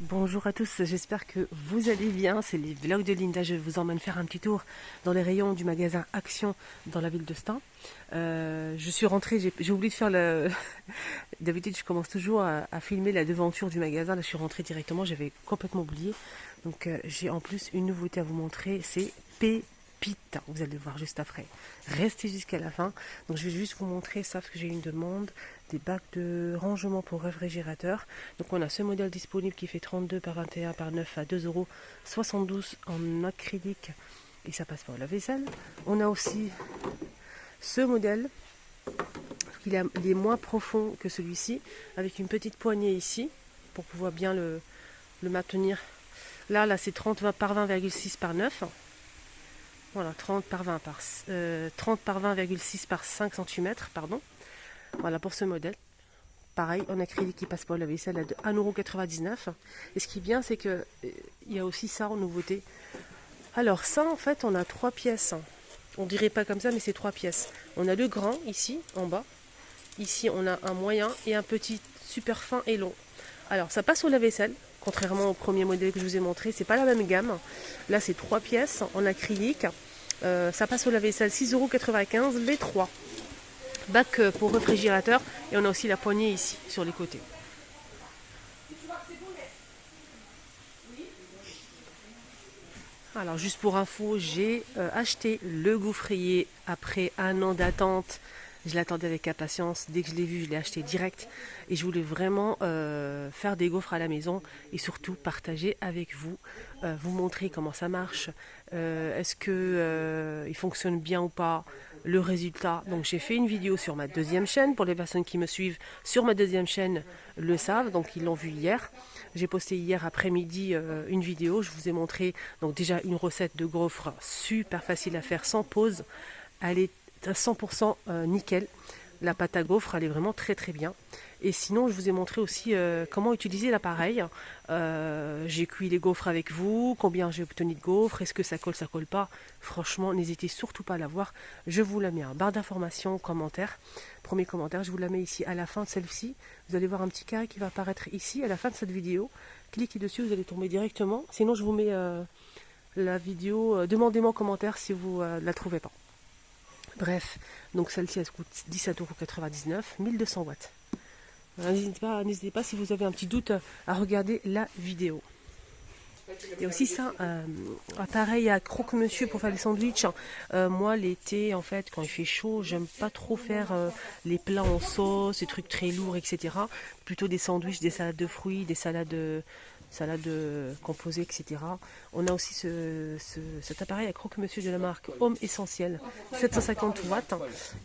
Bonjour à tous, j'espère que vous allez bien. C'est les vlogs de Linda. Je vous emmène faire un petit tour dans les rayons du magasin Action dans la ville de Stein. Je suis rentrée, j'ai oublié de faire le. D'habitude, je commence toujours à filmer la devanture du magasin. Là, je suis rentrée directement, j'avais complètement oublié. Donc, j'ai en plus une nouveauté à vous montrer, c'est Pépita. Vous allez le voir juste après. Restez jusqu'à la fin. Donc, je vais juste vous montrer ça parce que j'ai une demande des bacs de rangement pour réfrigérateur. Donc on a ce modèle disponible qui fait 32 par 21 par 9 à 2,72 € en acrylique et ça passe par la vaisselle. On a aussi ce modèle il est moins profond que celui-ci avec une petite poignée ici pour pouvoir bien le maintenir. Là c'est 30 par 20,6 par 9. Voilà, 30 par 20 par 30 par 20,6 par 5 cm, pardon. Voilà pour ce modèle. Pareil, en acrylique qui passe pas la vaisselle à 1,99 €. Et ce qui est bien, c'est que il y a aussi ça en nouveauté. Alors ça, en fait, on a 3 pièces. On dirait pas comme ça, mais c'est 3 pièces. On a le grand ici, en bas. Ici, on a un moyen et un petit super fin et long. Alors, ça passe au lave-vaisselle. Contrairement au premier modèle que je vous ai montré, c'est pas la même gamme. Là, c'est 3 pièces en acrylique. Ça passe au lave-vaisselle 6,95 € les 3. Bac pour réfrigérateur et on a aussi la poignée ici sur les côtés. Alors juste pour info, j'ai acheté le gaufrier après un an d'attente. Je l'attendais avec impatience. Dès que je l'ai vu, je l'ai acheté direct. Et je voulais vraiment faire des gaufres à la maison et surtout partager avec vous, vous montrer comment ça marche. Est-ce que il fonctionne bien ou pas, le résultat. Donc j'ai fait une vidéo sur ma deuxième chaîne. Pour les personnes qui me suivent sur ma deuxième chaîne le savent, donc ils l'ont vu hier. J'ai posté hier après-midi une vidéo. Je vous ai montré donc déjà une recette de gaufres super facile à faire sans pause. Elle est à 100% nickel. La pâte à gaufres, elle est vraiment très très bien. Et sinon, je vous ai montré aussi comment utiliser l'appareil. J'ai cuit les gaufres avec vous, combien j'ai obtenu de gaufres, est-ce que ça colle pas. Franchement, n'hésitez surtout pas à la voir. Je vous la mets en barre d'informations, commentaire. Premier commentaire, je vous la mets ici à la fin de celle-ci. Vous allez voir un petit carré qui va apparaître ici à la fin de cette vidéo. Cliquez dessus, vous allez tomber directement. Sinon, je vous mets la vidéo. Demandez-moi en commentaire si vous ne la trouvez pas. Bref, donc celle-ci elle coûte 17,99 €, 1200 watts. N'hésitez pas si vous avez un petit doute à regarder la vidéo. Il y a aussi ça, appareil à croque-monsieur pour faire les sandwichs. Moi l'été en fait quand il fait chaud, j'aime pas trop faire les plats en sauce, des trucs très lourds, etc. Plutôt des sandwichs, des salades de fruits, des salades composées, etc. On a aussi cet appareil à croque-monsieur de la marque Homme Essentiel, 750 watts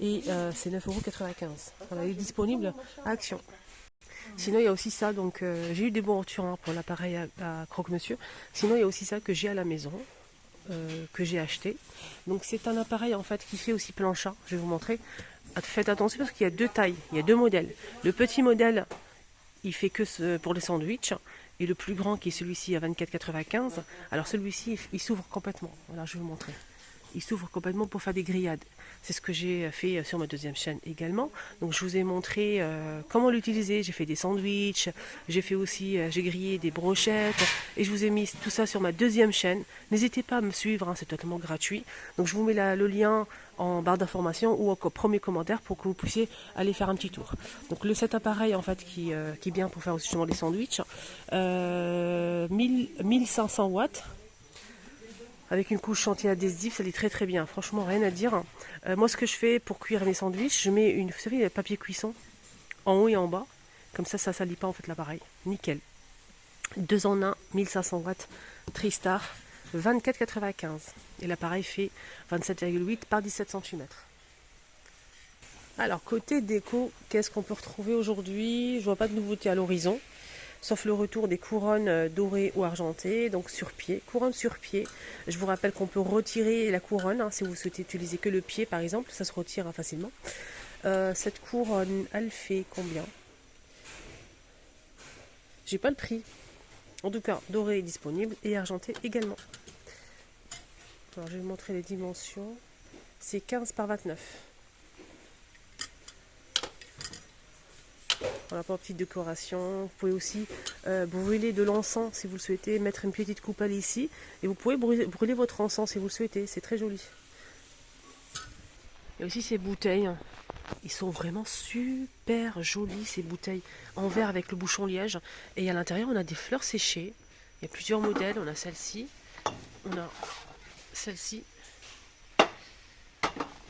et c'est 9,95 €. Voilà, il est disponible à Action. Sinon, il y a aussi ça, donc j'ai eu des bons retours pour l'appareil à croque-monsieur. Sinon, il y a aussi ça que j'ai à la maison, que j'ai acheté. Donc, c'est un appareil en fait qui fait aussi plancha. Je vais vous montrer. Faites attention parce qu'il y a deux tailles, il y a deux modèles. Le petit modèle, il fait que pour les sandwichs. Et le plus grand qui est celui-ci à 24,95 €. Alors celui-ci, il s'ouvre complètement. Voilà, je vais vous montrer. Il s'ouvre complètement pour faire des grillades. C'est ce que j'ai fait sur ma deuxième chaîne également. Donc je vous ai montré comment l'utiliser. J'ai fait des sandwichs, j'ai fait aussi, j'ai grillé des brochettes et je vous ai mis tout ça sur ma deuxième chaîne. N'hésitez pas à me suivre, hein, c'est totalement gratuit. Donc je vous mets le lien en barre d'information ou au premier commentaire pour que vous puissiez aller faire un petit tour. Donc cet appareil en fait qui est bien pour faire justement des sandwichs, 1500 watts. Avec une couche anti-adhésif, ça est très très bien. Franchement, rien à dire. Moi, ce que je fais pour cuire mes sandwichs, je mets vous savez, papier cuisson en haut et en bas. Comme ça ne salit pas en fait l'appareil. Nickel. 2 en 1, 1500 watts, Tristar, 24,95 €. Et l'appareil fait 27,8 par 17 cm. Alors, côté déco, qu'est-ce qu'on peut retrouver aujourd'hui? Je vois pas de nouveauté à l'horizon. Sauf le retour des couronnes dorées ou argentées, donc sur pied, couronne sur pied. Je vous rappelle qu'on peut retirer la couronne, hein, si vous souhaitez utiliser que le pied par exemple, ça se retire facilement. Cette couronne, elle fait combien? J'ai pas le prix. En tout cas, dorée est disponible et argentée également. Alors je vais vous montrer les dimensions. C'est 15 par 29. Voilà, pour la petite décoration. Vous pouvez aussi brûler de l'encens si vous le souhaitez, mettre une petite coupelle ici. Et vous pouvez brûler votre encens si vous le souhaitez, c'est très joli. Il y a aussi ces bouteilles. Ils sont vraiment super jolis, ces bouteilles en verre avec le bouchon liège. Et à l'intérieur, on a des fleurs séchées. Il y a plusieurs modèles. On a celle-ci. On a celle-ci.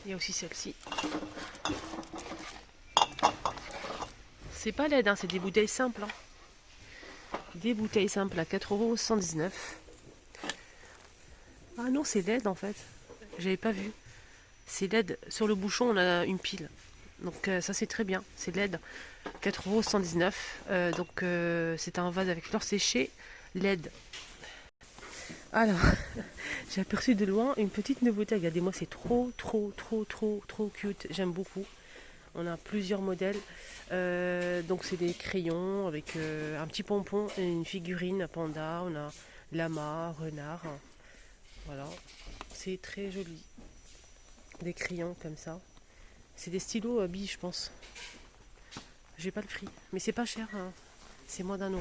Il y a aussi celle-ci. C'est pas LED, hein, c'est des bouteilles simples. Des bouteilles simples à 4,119 €. Ah non, c'est LED en fait. J'avais pas vu. C'est LED. Sur le bouchon, on a une pile. Donc ça c'est très bien. C'est LED. 4,119 €. Donc c'est un vase avec fleurs séchées LED. Alors, j'ai aperçu de loin une petite nouveauté. Regardez-moi, c'est trop cute. J'aime beaucoup. On a plusieurs modèles. Donc c'est des crayons avec un petit pompon et une figurine, un panda. On a lama, renard. Voilà. C'est très joli. Des crayons comme ça. C'est des stylos billes, je pense. J'ai pas le prix. Mais c'est pas cher. Hein. C'est moins d'1 €.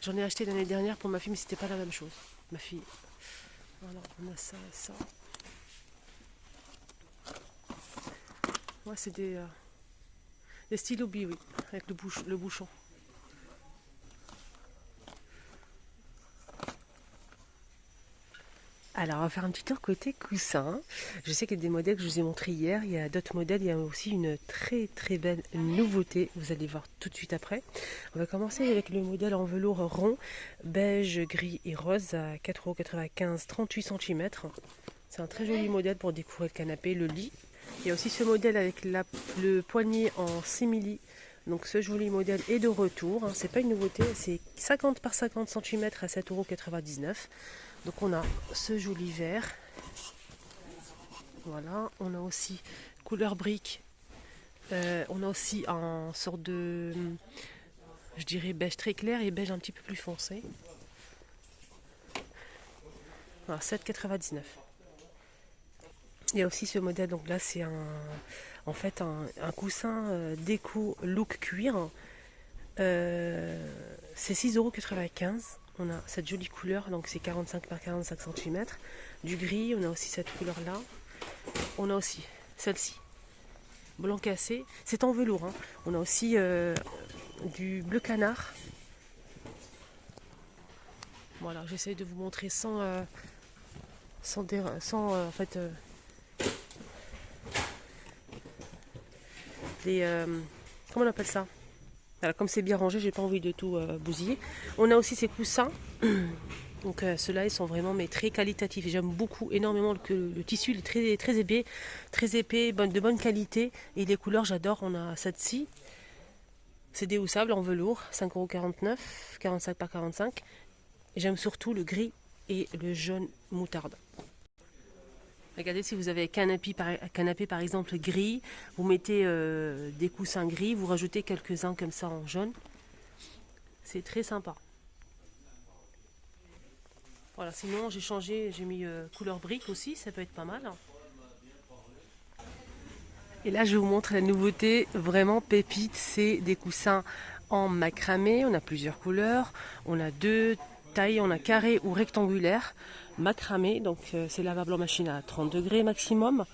J'en ai acheté l'année dernière pour ma fille, mais c'était pas la même chose. Ma fille. Voilà, on a ça et ça. Ouais, c'est des stylos billes, oui, avec le bouchon. Alors, on va faire un petit tour côté coussin. Je sais qu'il y a des modèles que je vous ai montrés hier. Il y a d'autres modèles. Il y a aussi une très belle nouveauté. Vous allez voir tout de suite après. On va commencer avec le modèle en velours rond, beige, gris et rose à 4,95 €, 38 cm. C'est un très joli modèle pour décorer le canapé, le lit. Il y a aussi ce modèle avec le poignet en simili. Donc ce joli modèle est de retour. Hein. C'est pas une nouveauté. C'est 50 par 50 cm à 7,99 €. Donc on a ce joli vert. Voilà. On a aussi couleur brique. On a aussi en sorte de, je dirais, beige très clair et beige un petit peu plus foncé. Voilà, 7,99 €. Il y a aussi ce modèle, donc là c'est en fait un coussin déco look cuir. C'est 6,95 €. On a cette jolie couleur, donc c'est 45 par 45 cm. Du gris, on a aussi cette couleur là. On a aussi celle-ci, blanc cassé. C'est en velours. Hein. On a aussi du bleu canard. Voilà, j'essaie de vous montrer sans en fait comment on appelle ça? Voilà, comme c'est bien rangé, j'ai pas envie de tout bousiller. On a aussi ces coussins. Donc ceux-là, ils sont vraiment mais très qualitatifs. J'aime beaucoup, énormément le tissu, il est très épais, de bonne qualité. Et les couleurs, j'adore. On a celle-ci. C'est déhoussable en velours, 5,49 €, 45 par 45. Et j'aime surtout le gris et le jaune moutarde. Regardez, si vous avez un canapé par exemple gris, vous mettez des coussins gris, vous rajoutez quelques-uns comme ça en jaune. C'est très sympa. Voilà, sinon j'ai changé, j'ai mis couleur brique aussi, ça peut être pas mal. Et là je vous montre la nouveauté, vraiment pépite, c'est des coussins en macramé. On a plusieurs couleurs, on a deux tailles, on a carré ou rectangulaire. Macramé, donc c'est lavable en machine à 30 degrés maximum.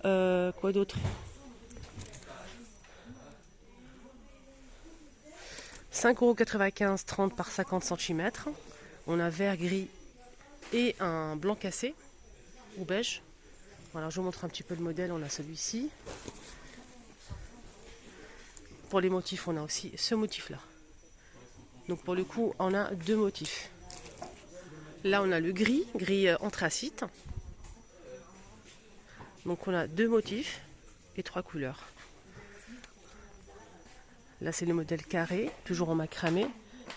Quoi d'autre? 5,95 €, 30 par 50 cm. On a vert, gris et un blanc cassé ou beige. Voilà, je vous montre un petit peu le modèle. On a celui-ci. Pour les motifs, on a aussi ce motif-là. Donc pour le coup, on a deux motifs. Là, on a le gris anthracite. Donc on a deux motifs et trois couleurs. Là, c'est le modèle carré, toujours en macramé,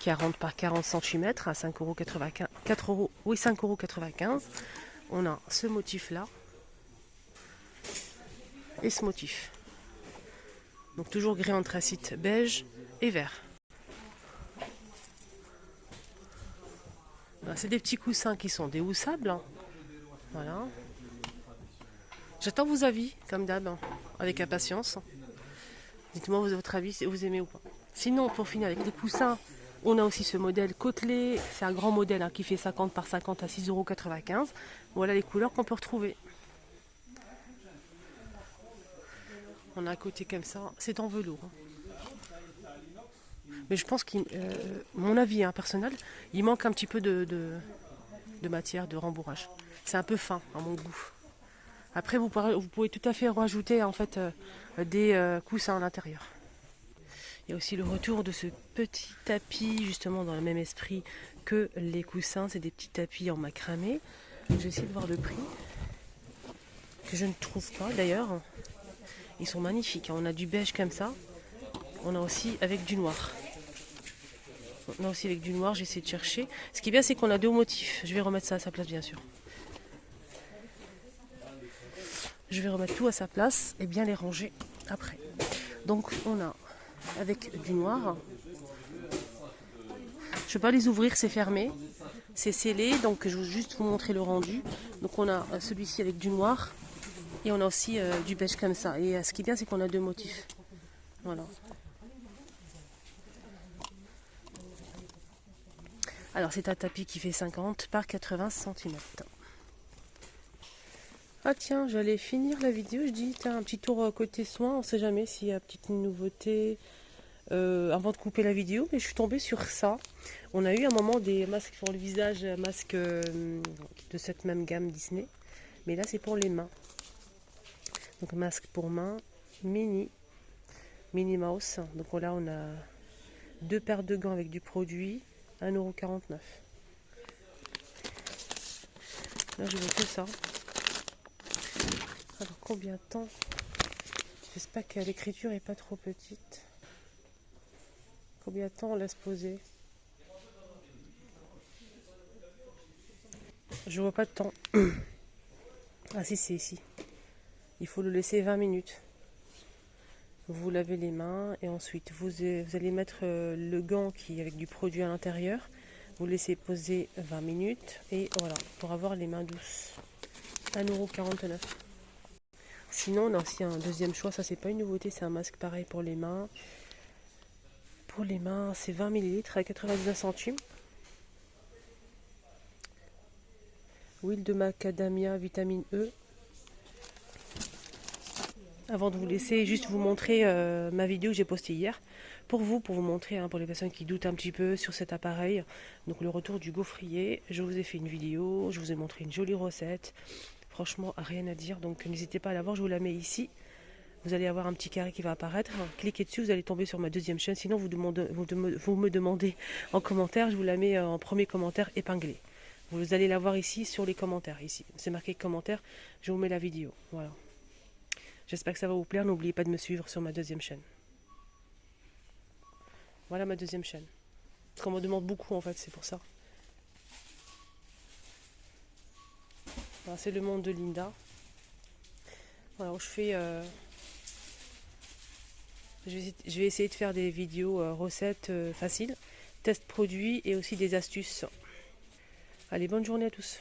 40 par 40 cm à 5,95 €. Oui, 5,95 €. On a ce motif-là et ce motif. Donc toujours gris anthracite, beige et vert. C'est des petits coussins qui sont déhoussables. Hein. Voilà. J'attends vos avis, comme d'hab, avec impatience. Dites-moi votre avis si vous aimez ou pas. Sinon, pour finir avec les coussins, on a aussi ce modèle côtelé. C'est un grand modèle qui fait 50 par 50 à 6,95 €. Voilà les couleurs qu'on peut retrouver. On a un côté comme ça. C'est en velours. Mais je pense que, mon avis personnel, il manque un petit peu de matière, de rembourrage. C'est un peu fin à mon goût. Après, vous pouvez tout à fait rajouter en fait des coussins à l'intérieur. Il y a aussi le retour de ce petit tapis, justement dans le même esprit que les coussins. C'est des petits tapis en macramé. Je vais essayer de voir le prix, que je ne trouve pas d'ailleurs. Ils sont magnifiques. On a du beige comme ça. On a aussi avec du noir. J'essaie de chercher. Ce qui est bien, c'est qu'on a deux motifs. Je vais remettre ça à sa place, bien sûr. Je vais remettre tout à sa place et bien les ranger après. Donc, on a avec du noir. Je ne vais pas les ouvrir, c'est fermé. C'est scellé, donc je vais juste vous montrer le rendu. Donc, on a celui-ci avec du noir et on a aussi du beige comme ça. Et ce qui est bien, c'est qu'on a deux motifs. Voilà. Alors, c'est un tapis qui fait 50 par 80 cm. Ah tiens, j'allais finir la vidéo, je dis tiens, un petit tour côté soins, on sait jamais s'il y a une petite nouveauté avant de couper la vidéo, mais je suis tombée sur ça. On a eu un moment des masques pour le visage, masques de cette même gamme Disney, mais là c'est pour les mains. Donc masque pour main, Minnie Mouse. Donc là on a deux paires de gants avec du produit, 1,49 €. Là je vois que ça. Alors combien de temps? J'espère que l'écriture est pas trop petite. Combien de temps on laisse poser? Je vois pas de temps. Ah si, c'est ici. Il faut le laisser 20 minutes. Vous lavez les mains et ensuite vous allez mettre le gant qui est avec du produit à l'intérieur. Vous laissez poser 20 minutes et voilà, pour avoir les mains douces. 1,49 €. Sinon, on a aussi un deuxième choix. Ça, c'est pas une nouveauté, c'est un masque pareil pour les mains. Pour les mains, c'est 20 ml à 99 centimes. Huile de macadamia, vitamine E. Avant de vous laisser, juste vous montrer ma vidéo que j'ai postée hier. Pour vous montrer, pour les personnes qui doutent un petit peu sur cet appareil. Donc le retour du gaufrier. Je vous ai fait une vidéo, je vous ai montré une jolie recette. Franchement, rien à dire. Donc n'hésitez pas à la voir, je vous la mets ici. Vous allez avoir un petit carré qui va apparaître. Cliquez dessus, vous allez tomber sur ma deuxième chaîne. Sinon, vous me demandez en commentaire. Je vous la mets en premier commentaire épinglé. Vous allez la voir ici sur les commentaires. Ici, c'est marqué commentaire. Je vous mets la vidéo. Voilà. J'espère que ça va vous plaire. N'oubliez pas de me suivre sur ma deuxième chaîne. Voilà ma deuxième chaîne. Parce qu'on me demande beaucoup en fait, c'est pour ça. Voilà, c'est le monde de Linda. Voilà, où je fais... Je vais essayer de faire des vidéos recettes faciles, tests produits et aussi des astuces. Allez, bonne journée à tous.